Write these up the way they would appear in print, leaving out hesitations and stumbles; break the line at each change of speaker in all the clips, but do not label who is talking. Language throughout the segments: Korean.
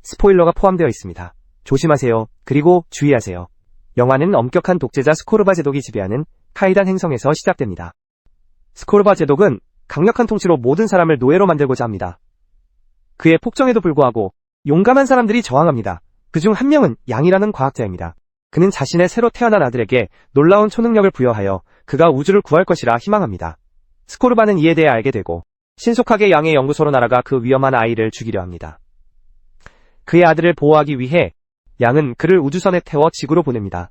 스포일러가 포함되어 있습니다. 조심하세요. 그리고 주의하세요. 영화는 엄격한 독재자 스코르바 제독이 지배하는 카이단 행성에서 시작됩니다. 스코르바 제독은 강력한 통치로 모든 사람을 노예로 만들고자 합니다. 그의 폭정에도 불구하고 용감한 사람들이 저항합니다. 그중 한 명은 양이라는 과학자입니다. 그는 자신의 새로 태어난 아들에게 놀라운 초능력을 부여하여 그가 우주를 구할 것이라 희망합니다. 스코르바는 이에 대해 알게 되고 신속하게 양의 연구소로 날아가 그 위험한 아이를 죽이려 합니다. 그의 아들을 보호하기 위해 양은 그를 우주선에 태워 지구로 보냅니다.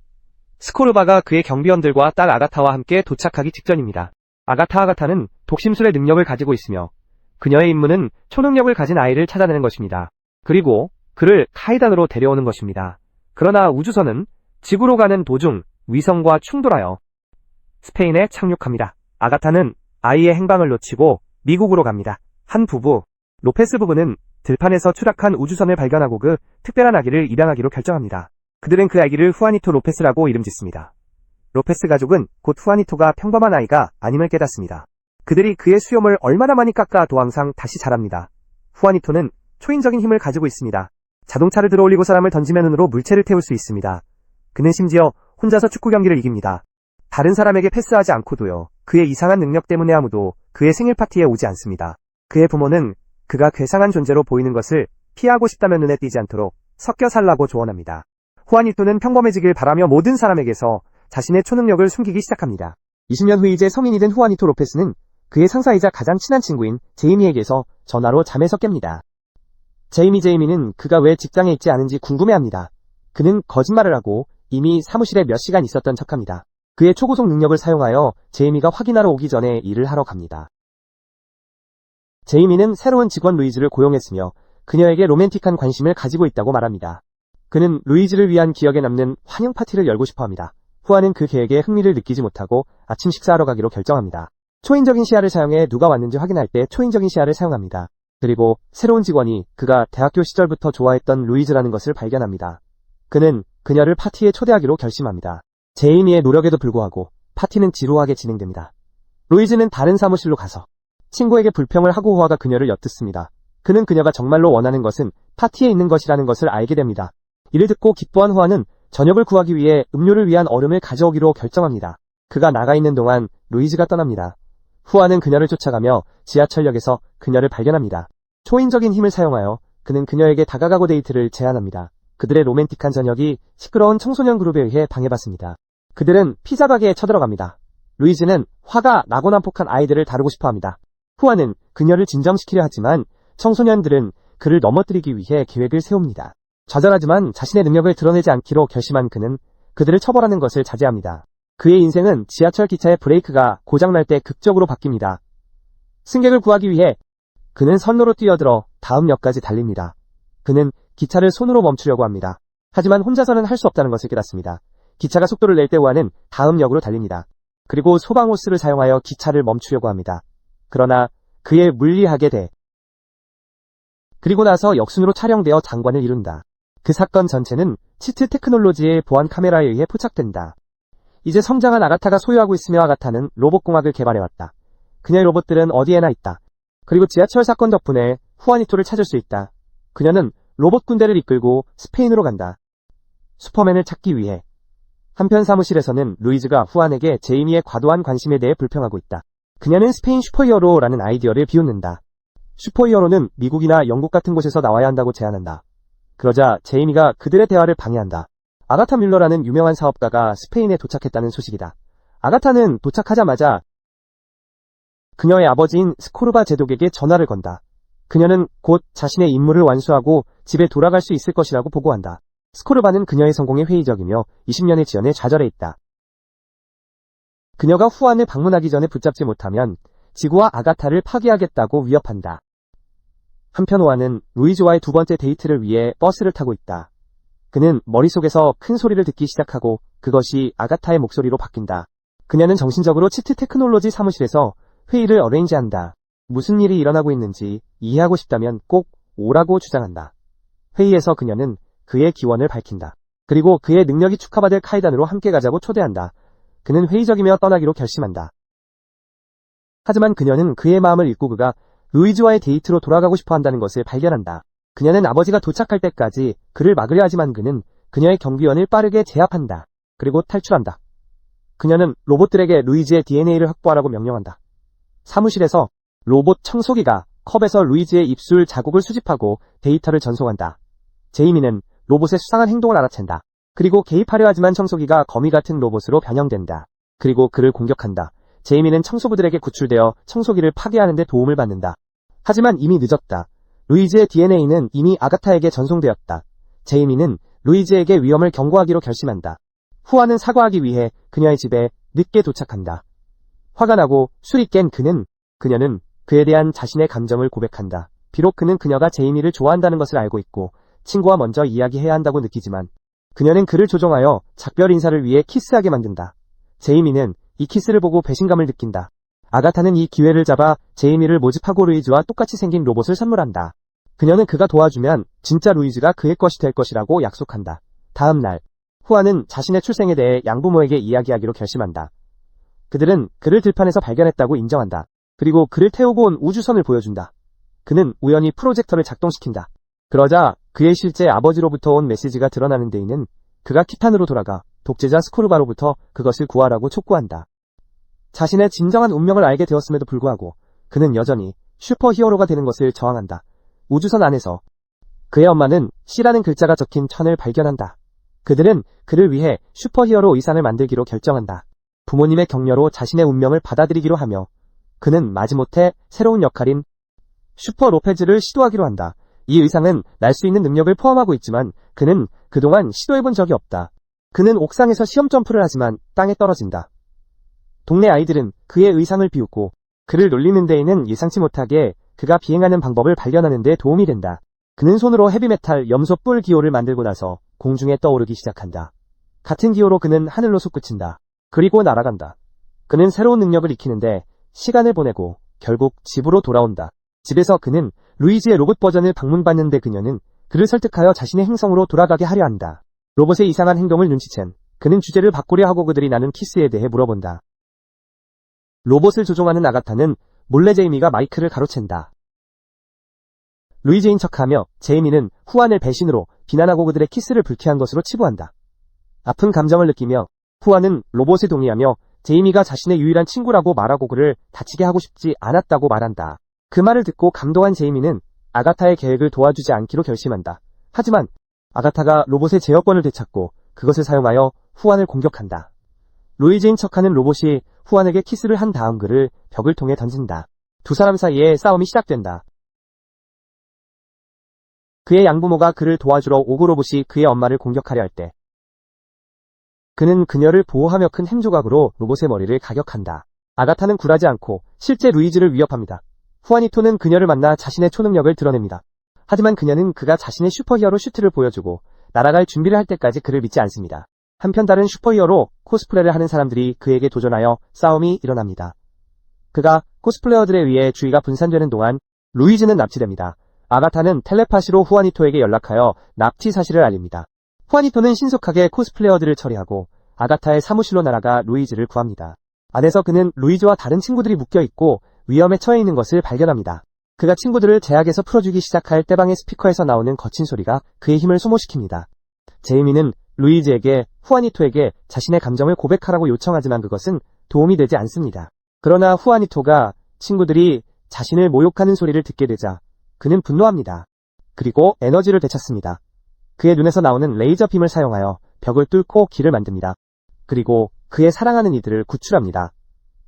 스코르바가 그의 경비원들과 딸 아가타와 함께 도착하기 직전입니다. 아가타는 독심술의 능력을 가지고 있으며 그녀의 임무는 초능력을 가진 아이를 찾아내는 것입니다. 그리고 그를 카이단으로 데려오는 것입니다. 그러나 우주선은 지구로 가는 도중 위성과 충돌하여 스페인에 착륙합니다. 아가타는 아이의 행방을 놓치고 미국으로 갑니다. 한 부부, 로페스 부부는 들판에서 추락한 우주선을 발견하고 그 특별한 아기를 입양하기로 결정합니다. 그들은 그 아기를 후아니토 로페스라고 이름 짓습니다. 로페스 가족은 곧 후아니토가 평범한 아이가 아님을 깨닫습니다. 그들이 그의 수염을 얼마나 많이 깎아도 항상 다시 자랍니다. 후아니토는 초인적인 힘을 가지고 있습니다. 자동차를 들어올리고 사람을 던지면 눈으로 물체를 태울 수 있습니다. 그는 심지어 혼자서 축구 경기를 이깁니다. 다른 사람에게 패스하지 않고도요. 그의 이상한 능력 때문에 아무도 그의 생일 파티에 오지 않습니다. 그의 부모는 그가 괴상한 존재로 보이는 것을 피하고 싶다면 눈에 띄지 않도록 섞여 살라고 조언합니다. 후아니토는 평범해지길 바라며 모든 사람에게서 자신의 초능력을 숨기기 시작합니다. 20년 후 이제 성인이 된 후아니토 로페스는 그의 상사이자 가장 친한 친구인 제이미에게서 전화로 잠에서 깹니다. 제이미는 그가 왜 직장에 있지 않은지 궁금해합니다. 그는 거짓말을 하고 이미 사무실에 몇 시간 있었던 척합니다. 그의 초고속 능력을 사용하여 제이미가 확인하러 오기 전에 일을 하러 갑니다. 제이미는 새로운 직원 루이즈를 고용했으며 그녀에게 로맨틱한 관심을 가지고 있다고 말합니다. 그는 루이즈를 위한 기억에 남는 환영 파티를 열고 싶어합니다. 후아는 그 계획에 흥미를 느끼지 못하고 아침 식사하러 가기로 결정합니다. 초인적인 시야를 사용해 누가 왔는지 확인할 때 초인적인 시야를 사용합니다. 그리고 새로운 직원이 그가 대학교 시절부터 좋아했던 루이즈라는 것을 발견합니다. 그는 그녀를 파티에 초대하기로 결심합니다. 제이미의 노력에도 불구하고 파티는 지루하게 진행됩니다. 루이즈는 다른 사무실로 가서 친구에게 불평을 하고 후아가 그녀를 엿듣습니다. 그는 그녀가 정말로 원하는 것은 파티에 있는 것이라는 것을 알게 됩니다. 이를 듣고 기뻐한 후아는 저녁을 구하기 위해 음료를 위한 얼음을 가져오기로 결정합니다. 그가 나가 있는 동안 루이즈가 떠납니다. 후아는 그녀를 쫓아가며 지하철역에서 그녀를 발견합니다. 초인적인 힘을 사용하여 그는 그녀에게 다가가고 데이트를 제안합니다. 그들의 로맨틱한 저녁이 시끄러운 청소년 그룹에 의해 방해받습니다. 그들은 피자 가게에 쳐들어갑니다. 루이즈는 화가 나고 난폭한 아이들을 다루고 싶어합니다. 후아는 그녀를 진정시키려 하지만 청소년들은 그를 넘어뜨리기 위해 계획을 세웁니다. 좌절하지만 자신의 능력을 드러내지 않기로 결심한 그는 그들을 처벌하는 것을 자제합니다. 그의 인생은 지하철 기차의 브레이크가 고장날 때 극적으로 바뀝니다. 승객을 구하기 위해 그는 선로로 뛰어들어 다음 역까지 달립니다. 그는 기차를 손으로 멈추려고 합니다. 하지만 혼자서는 할 수 없다는 것을 깨닫습니다. 기차가 속도를 낼 때 후아는 다음 역으로 달립니다. 그리고 소방호스를 사용하여 기차를 멈추려고 합니다. 그러나 그에 물리하게 돼. 그리고 나서 역순으로 촬영되어 장관을 이룬다. 그 사건 전체는 치트 테크놀로지의 보안 카메라에 의해 포착된다. 이제 성장한 아가타가 소유하고 있으며 아가타는 로봇공학을 개발해왔다. 그녀의 로봇들은 어디에나 있다. 그리고 지하철 사건 덕분에 후아니토를 찾을 수 있다. 그녀는 로봇 군대를 이끌고 스페인으로 간다. 슈퍼맨을 찾기 위해. 한편 사무실에서는 루이즈가 후안에게 제이미의 과도한 관심에 대해 불평하고 있다. 그녀는 스페인 슈퍼히어로라는 아이디어를 비웃는다. 슈퍼히어로는 미국이나 영국 같은 곳에서 나와야 한다고 제안한다. 그러자 제이미가 그들의 대화를 방해한다. 아가타 뮬러라는 유명한 사업가가 스페인에 도착했다는 소식이다. 아가타는 도착하자마자 그녀의 아버지인 스코르바 제독에게 전화를 건다. 그녀는 곧 자신의 임무를 완수하고 집에 돌아갈 수 있을 것이라고 보고한다. 스코르바는 그녀의 성공에 회의적이며 20년의 지연에 좌절해 있다. 그녀가 후안을 방문하기 전에 붙잡지 못하면 지구와 아가타를 파괴하겠다고 위협한다. 한편 후안은 루이즈와의 두 번째 데이트를 위해 버스를 타고 있다. 그는 머릿속에서 큰 소리를 듣기 시작하고 그것이 아가타의 목소리로 바뀐다. 그녀는 정신적으로 치트 테크놀로지 사무실에서 회의를 어레인지한다. 무슨 일이 일어나고 있는지 이해하고 싶다면 꼭 오라고 주장한다. 회의에서 그녀는 그의 기원을 밝힌다. 그리고 그의 능력이 축하받을 카이단으로 함께 가자고 초대한다. 그는 회의적이며 떠나기로 결심한다. 하지만 그녀는 그의 마음을 읽고 그가 루이즈와의 데이트로 돌아가고 싶어 한다는 것을 발견한다. 그녀는 아버지가 도착할 때까지 그를 막으려 하지만 그는 그녀의 경비원을 빠르게 제압한다. 그리고 탈출한다. 그녀는 로봇들에게 루이즈의 DNA를 확보하라고 명령한다. 사무실에서 로봇 청소기가 컵에서 루이즈의 입술 자국을 수집하고 데이터를 전송한다. 제이미는 로봇의 수상한 행동을 알아챈다. 그리고 개입하려 하지만 청소기가 거미 같은 로봇으로 변형된다. 그리고 그를 공격한다. 제이미는 청소부들에게 구출되어 청소기를 파괴하는 데 도움을 받는다. 하지만 이미 늦었다. 루이즈의 DNA는 이미 아가타에게 전송되었다. 제이미는 루이즈에게 위험을 경고하기로 결심한다. 후아는 사과하기 위해 그녀의 집에 늦게 도착한다. 화가 나고 술이 깬 그녀는 그에 대한 자신의 감정을 고백한다. 비록 그는 그녀가 제이미를 좋아한다는 것을 알고 있고 친구와 먼저 이야기해야 한다고 느끼지만 그녀는 그를 조종하여 작별 인사를 위해 키스하게 만든다. 제이미는 이 키스를 보고 배신감을 느낀다. 아가타는 이 기회를 잡아 제이미를 모집하고 루이즈와 똑같이 생긴 로봇을 선물한다. 그녀는 그가 도와주면 진짜 루이즈가 그의 것이 될 것이라고 약속한다. 다음 날, 후아는 자신의 출생에 대해 양부모에게 이야기하기로 결심한다. 그들은 그를 들판에서 발견했다고 인정한다. 그리고 그를 태우고 온 우주선을 보여준다. 그는 우연히 프로젝터를 작동시킨다. 그러자 그의 실제 아버지로부터 온 메시지가 드러나는 데에는 그가 키탄으로 돌아가 독재자 스코르바로부터 그것을 구하라고 촉구한다. 자신의 진정한 운명을 알게 되었음에도 불구하고 그는 여전히 슈퍼히어로가 되는 것을 저항한다. 우주선 안에서 그의 엄마는 C라는 글자가 적힌 천을 발견한다. 그들은 그를 위해 슈퍼히어로 의상을 만들기로 결정한다. 부모님의 격려로 자신의 운명을 받아들이기로 하며 그는 마지못해 새로운 역할인 슈퍼 로페즈를 시도하기로 한다. 이 의상은 날 수 있는 능력을 포함하고 있지만 그는 그동안 시도해본 적이 없다. 그는 옥상에서 시험 점프를 하지만 땅에 떨어진다. 동네 아이들은 그의 의상을 비웃고 그를 놀리는 데에는 예상치 못하게 그가 비행하는 방법을 발견하는 데 도움이 된다. 그는 손으로 헤비메탈 염소 뿔 기호를 만들고 나서 공중에 떠오르기 시작한다. 같은 기호로 그는 하늘로 솟구친다. 그리고 날아간다. 그는 새로운 능력을 익히는데 시간을 보내고 결국 집으로 돌아온다. 집에서 그는 루이즈의 로봇 버전을 방문받는데 그녀는 그를 설득하여 자신의 행성으로 돌아가게 하려 한다. 로봇의 이상한 행동을 눈치챈 그는 주제를 바꾸려 하고 그들이 나눈 키스에 대해 물어본다. 로봇을 조종하는 아가타는 몰래 제이미가 마이크를 가로챈다. 루이즈인 척하며 제이미는 후안을 배신으로 비난하고 그들의 키스를 불쾌한 것으로 치부한다. 아픈 감정을 느끼며 후안은 로봇에 동의하며 제이미가 자신의 유일한 친구라고 말하고 그를 다치게 하고 싶지 않았다고 말한다. 그 말을 듣고 감동한 제이미는 아가타의 계획을 도와주지 않기로 결심한다. 하지만 아가타가 로봇의 제어권을 되찾고 그것을 사용하여 후안을 공격한다. 루이즈인 척하는 로봇이 후안에게 키스를 한 다음 그를 벽을 통해 던진다. 두 사람 사이에 싸움이 시작된다. 그의 양부모가 그를 도와주러 오고 로봇이 그의 엄마를 공격하려 할 때 그는 그녀를 보호하며 큰 햄 조각으로 로봇의 머리를 가격한다. 아가타는 굴하지 않고 실제 루이즈를 위협합니다. 후아니토는 그녀를 만나 자신의 초능력을 드러냅니다. 하지만 그녀는 그가 자신의 슈퍼히어로 슈트를 보여주고 날아갈 준비를 할 때까지 그를 믿지 않습니다. 한편 다른 슈퍼히어로 코스프레를 하는 사람들이 그에게 도전하여 싸움이 일어납니다. 그가 코스플레어들에 의해 주의가 분산되는 동안 루이즈는 납치됩니다. 아가타는 텔레파시로 후아니토에게 연락하여 납치 사실을 알립니다. 후아니토는 신속하게 코스플레어들을 처리하고 아가타의 사무실로 날아가 루이즈를 구합니다. 안에서 그는 루이즈와 다른 친구들이 묶여있고 위험에 처해 있는 것을 발견합니다. 그가 친구들을 제약에서 풀어주기 시작할 때방의 스피커에서 나오는 거친 소리가 그의 힘을 소모시킵니다. 제이미는 루이즈에게 후아니토에게 자신의 감정을 고백하라고 요청하지만 그것은 도움이 되지 않습니다. 그러나 후아니토가 친구들이 자신을 모욕하는 소리를 듣게 되자 그는 분노합니다. 그리고 에너지를 되찾습니다. 그의 눈에서 나오는 레이저 빔을 사용하여 벽을 뚫고 길을 만듭니다. 그리고 그의 사랑하는 이들을 구출합니다.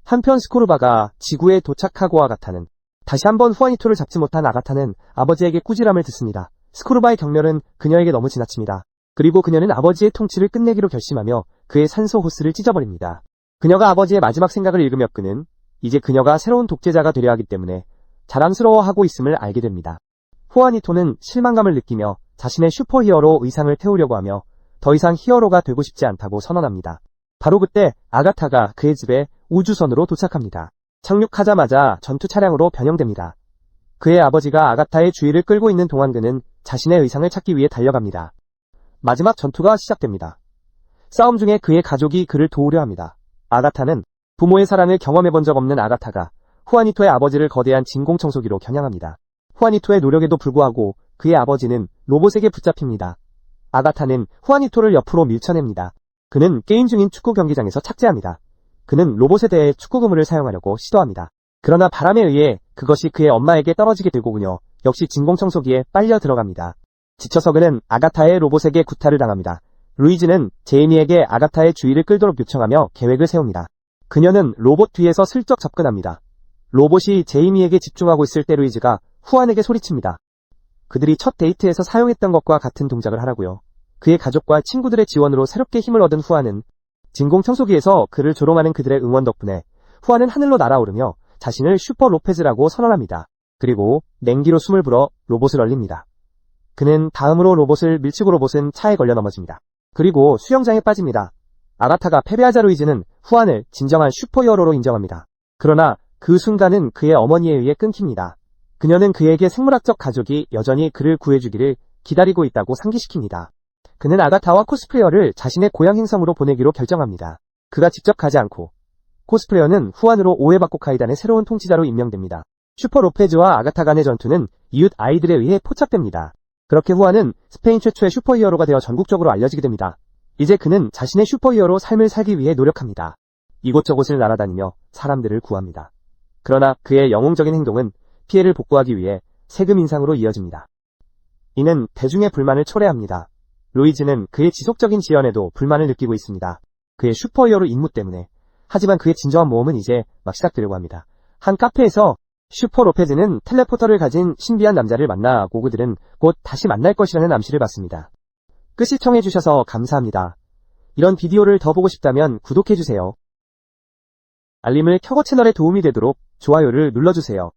한편 스코르바가 지구에 도착하고 아가타는 다시 한번 후아니토를 잡지 못한 아가타는 아버지에게 꾸지람을 듣습니다. 스코르바의 경멸은 그녀에게 너무 지나칩니다. 그리고 그녀는 아버지의 통치를 끝내기로 결심하며 그의 산소 호스를 찢어버립니다. 그녀가 아버지의 마지막 생각을 읽으며 그는 이제 그녀가 새로운 독재자가 되려 하기 때문에 자랑스러워하고 있음을 알게 됩니다. 후아니토는 실망감을 느끼며 자신의 슈퍼히어로 의상을 태우려고 하며 더 이상 히어로가 되고 싶지 않다고 선언합니다. 바로 그때 아가타가 그의 집에 우주선으로 도착합니다. 착륙하자마자 전투 차량으로 변형됩니다. 그의 아버지가 아가타의 주의를 끌고 있는 동안 그는 자신의 의상을 찾기 위해 달려갑니다. 마지막 전투가 시작됩니다. 싸움 중에 그의 가족이 그를 도우려 합니다. 아가타는 부모의 사랑을 경험해본 적 없는 아가타가 후아니토의 아버지를 거대한 진공청소기로 겨냥합니다. 후아니토의 노력에도 불구하고 그의 아버지는 로봇에게 붙잡힙니다. 아가타는 후아니토를 옆으로 밀쳐냅니다. 그는 게임 중인 축구 경기장에서 착지합니다. 그는 로봇에 대해 축구 그물을 사용하려고 시도합니다. 그러나 바람에 의해 그것이 그의 엄마에게 떨어지게 되고군요. 역시 진공청소기에 빨려 들어갑니다. 지쳐서 그는 아가타의 로봇에게 구타를 당합니다. 루이즈는 제이미에게 아가타의 주의를 끌도록 요청하며 계획을 세웁니다. 그녀는 로봇 뒤에서 슬쩍 접근합니다. 로봇이 제이미에게 집중하고 있을 때 루이즈가 후안에게 소리칩니다. 그들이 첫 데이트에서 사용했던 것과 같은 동작을 하라고요. 그의 가족과 친구들의 지원으로 새롭게 힘을 얻은 후안은 진공청소기에서 그를 조롱하는 그들의 응원 덕분에 후안은 하늘로 날아오르며 자신을 슈퍼 로페즈라고 선언합니다. 그리고 냉기로 숨을 불어 로봇을 얼립니다. 그는 다음으로 로봇을 밀치고 로봇은 차에 걸려 넘어집니다. 그리고 수영장에 빠집니다. 아가타가 패배하자 루이즈는 후안을 진정한 슈퍼히어로로 인정합니다. 그러나 그 순간은 그의 어머니에 의해 끊깁니다. 그녀는 그에게 생물학적 가족이 여전히 그를 구해주기를 기다리고 있다고 상기시킵니다. 그는 아가타와 코스프레어를 자신의 고향 행성으로 보내기로 결정합니다. 그가 직접 가지 않고 코스프레어는 후안으로 오해받고 카이단의 새로운 통치자로 임명됩니다. 슈퍼 로페즈와 아가타 간의 전투는 이웃 아이들에 의해 포착됩니다. 그렇게 후안은 스페인 최초의 슈퍼히어로가 되어 전국적으로 알려지게 됩니다. 이제 그는 자신의 슈퍼히어로 삶을 살기 위해 노력합니다. 이곳저곳을 날아다니며 사람들을 구합니다. 그러나 그의 영웅적인 행동은 피해를 복구하기 위해 세금 인상으로 이어집니다. 이는 대중의 불만을 초래합니다. 루이즈는 그의 지속적인 지연에도 불만을 느끼고 있습니다. 그의 슈퍼히어로 임무 때문에. 하지만 그의 진정한 모험은 이제 막 시작되려고 합니다. 한 카페에서 슈퍼 로페즈는 텔레포터를 가진 신비한 남자를 만나고 그들은 곧 다시 만날 것이라는 암시를 받습니다. 끝 시청해주셔서 감사합니다. 이런 비디오를 더 보고 싶다면 구독해주세요. 알림을 켜고 채널에 도움이 되도록 좋아요를 눌러주세요.